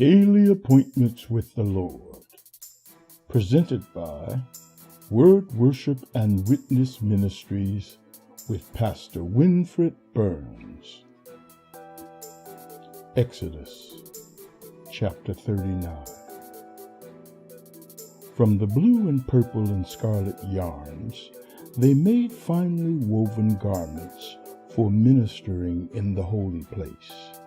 Daily Appointments with the Lord, presented by Word Worship and Witness Ministries with Pastor Winfred Burns. Exodus chapter 39. From the blue and purple and scarlet yarns, they made finely woven garments for ministering in the holy place.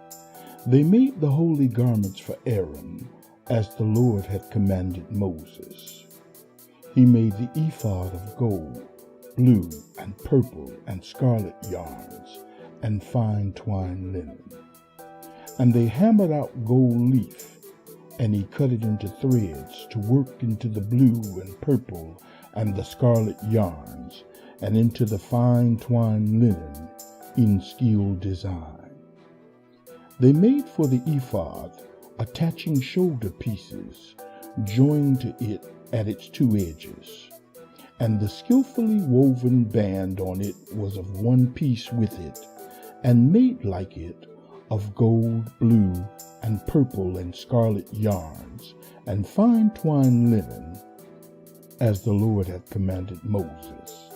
They made the holy garments for Aaron, as the Lord had commanded Moses. He made the ephod of gold, blue and purple and scarlet yarns, and fine twined linen. And they hammered out gold leaf, and he cut it into threads to work into the blue and purple and the scarlet yarns, and into the fine twined linen in skilled design. They made for the ephod attaching shoulder pieces, joined to it at its two edges, and the skillfully woven band on it was of one piece with it, and made like it of gold, blue, and purple and scarlet yarns, and fine twined linen, as the Lord had commanded Moses.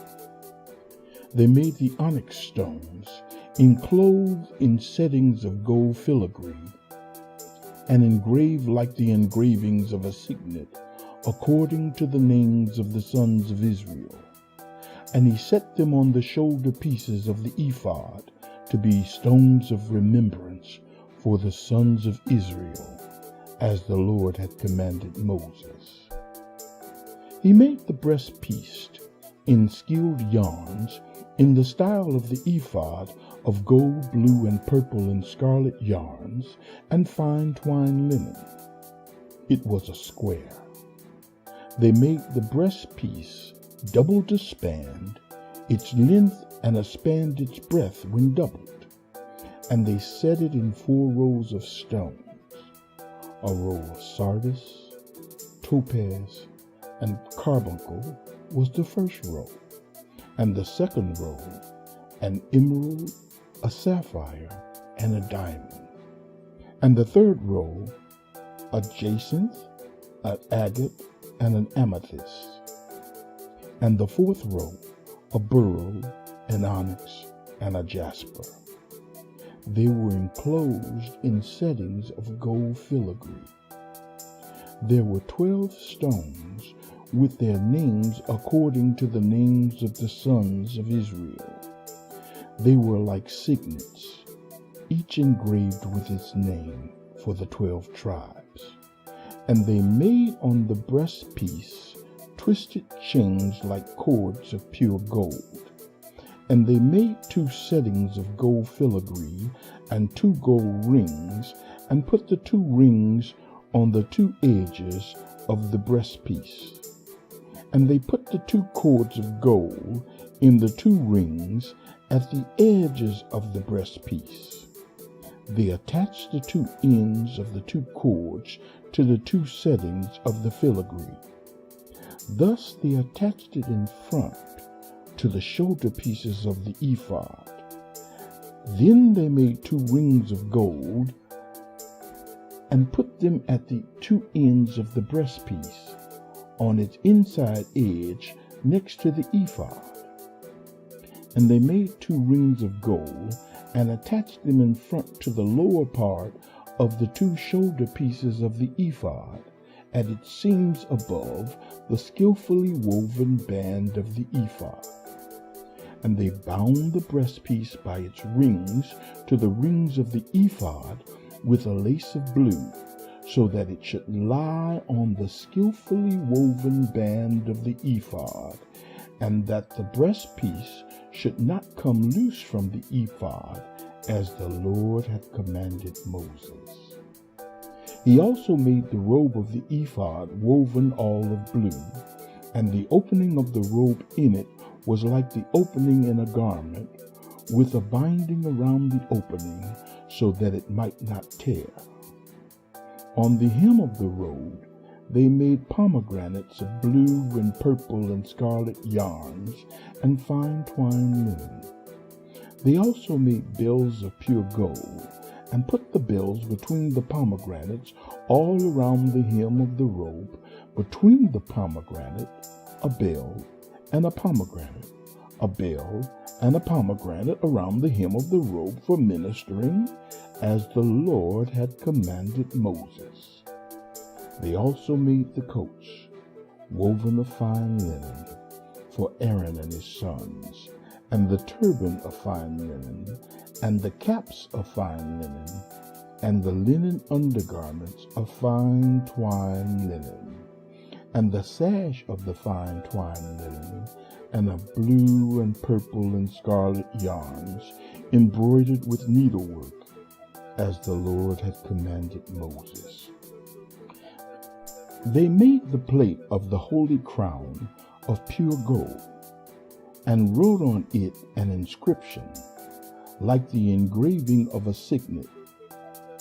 They made the onyx stones, enclosed in settings of gold filigree, and engraved like the engravings of a signet, according to the names of the sons of Israel. And he set them on the shoulder pieces of the ephod to be stones of remembrance for the sons of Israel, as the Lord had commanded Moses. He made the breastpiece in skilled yarns, in the style of the ephod of gold, blue, and purple and scarlet yarns, and fine twined linen. It was a square. They made the breastpiece double to span, its length and a span its breadth when doubled. And they set it in 4 rows of stones, a row of sardius, topaz, and carbuncle was the first row, and the second row an emerald, a sapphire, and a diamond, and the third row a jacinth, an agate, and an amethyst, and the fourth row a beryl, an onyx, and a jasper. They were enclosed in settings of gold filigree. There were 12 stones with their names according to the names of the sons of Israel. They were like signets, each engraved with its name for the 12 tribes. And they made on the breastpiece twisted chains like cords of pure gold. And they made 2 settings of gold filigree and 2 gold rings, and put the 2 rings on the 2 edges of the breastpiece. And they put the 2 cords of gold in the 2 rings at the edges of the breastpiece. They attached the 2 ends of the 2 cords to the 2 settings of the filigree. Thus they attached it in front to the shoulder pieces of the ephod. Then they made 2 rings of gold and put them at the 2 ends of the breastpiece on its inside edge next to the ephod. And they made 2 rings of gold and attached them in front to the lower part of the 2 shoulder pieces of the ephod at its seams above the skillfully woven band of the ephod. And they bound the breastpiece by its rings to the rings of the ephod with a lace of blue, so that it should lie on the skillfully woven band of the ephod, and that the breastpiece should not come loose from the ephod, as the Lord had commanded Moses. He also made the robe of the ephod woven all of blue, and the opening of the robe in it was like the opening in a garment, with a binding around the opening, so that it might not tear. On the hem of the robe they made pomegranates of blue and purple and scarlet yarns, and fine twined linen. They also made bells of pure gold, and put the bells between the pomegranates all around the hem of the robe, between the pomegranate, a bell, and a pomegranate, a bell, and a pomegranate around the hem of the robe for ministering, as the Lord had commanded Moses. They also made the coats, woven of fine linen, for Aaron and his sons, and the turban of fine linen, and the caps of fine linen, and the linen undergarments of fine twined linen, and the sash of the fine twined linen, and of blue and purple and scarlet yarns, embroidered with needlework, as the Lord had commanded Moses. They made the plate of the holy crown of pure gold, and wrote on it an inscription, like the engraving of a signet,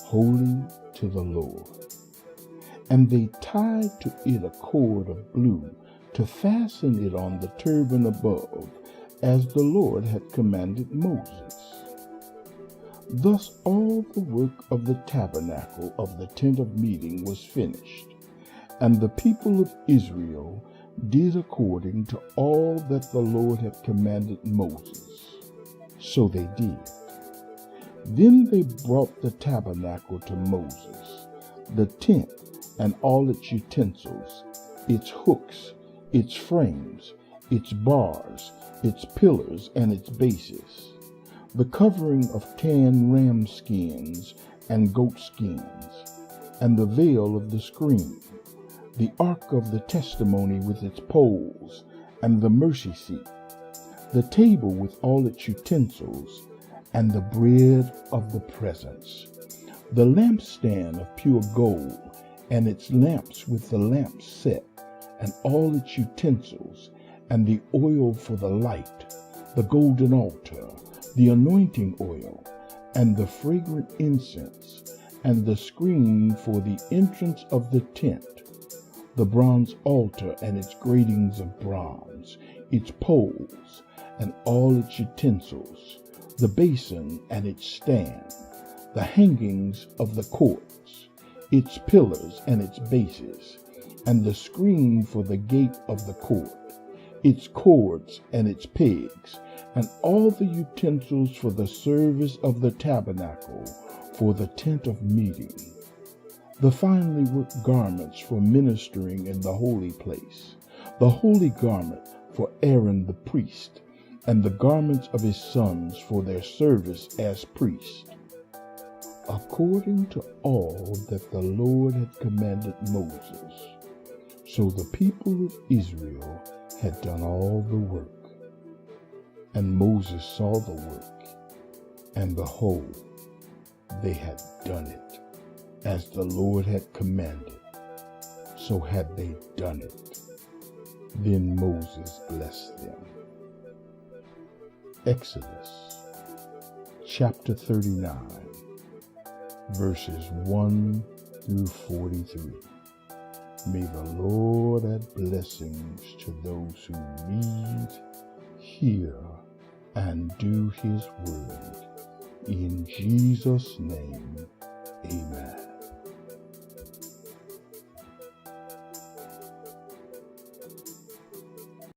Holy to the Lord. And they tied to it a cord of blue to fasten it on the turban above, as the Lord had commanded Moses. Thus all the work of the tabernacle of the tent of meeting was finished, and the people of Israel did according to all that the Lord had commanded Moses. So they did. Then they brought the tabernacle to Moses, the tent and all its utensils, its hooks, its frames, its bars, its pillars, and its bases, the covering of tanned ram skins and goat skins, and the veil of the screen, the ark of the testimony with its poles, and the mercy seat, the table with all its utensils, and the bread of the presence, the lampstand of pure gold, and its lamps with the lamps set, and all its utensils, and the oil for the light, the golden altar, the anointing oil, and the fragrant incense, and the screen for the entrance of the tent, the bronze altar and its gratings of bronze, its poles, and all its utensils, the basin and its stand, the hangings of the courts, its pillars and its bases, and the screen for the gate of the court, its cords and its pegs, and all the utensils for the service of the tabernacle, for the tent of meeting, the finely worked garments for ministering in the holy place, the holy garment for Aaron the priest, and the garments of his sons for their service as priests, according to all that the Lord had commanded Moses. So the people of Israel had done all the work. And Moses saw the work, and behold, they had done it, as the Lord had commanded. So had they done it. Then Moses blessed them. Exodus chapter 39, verses 1 through 43. May the Lord add blessings to those who read, hear, and do his word. In Jesus' name, amen.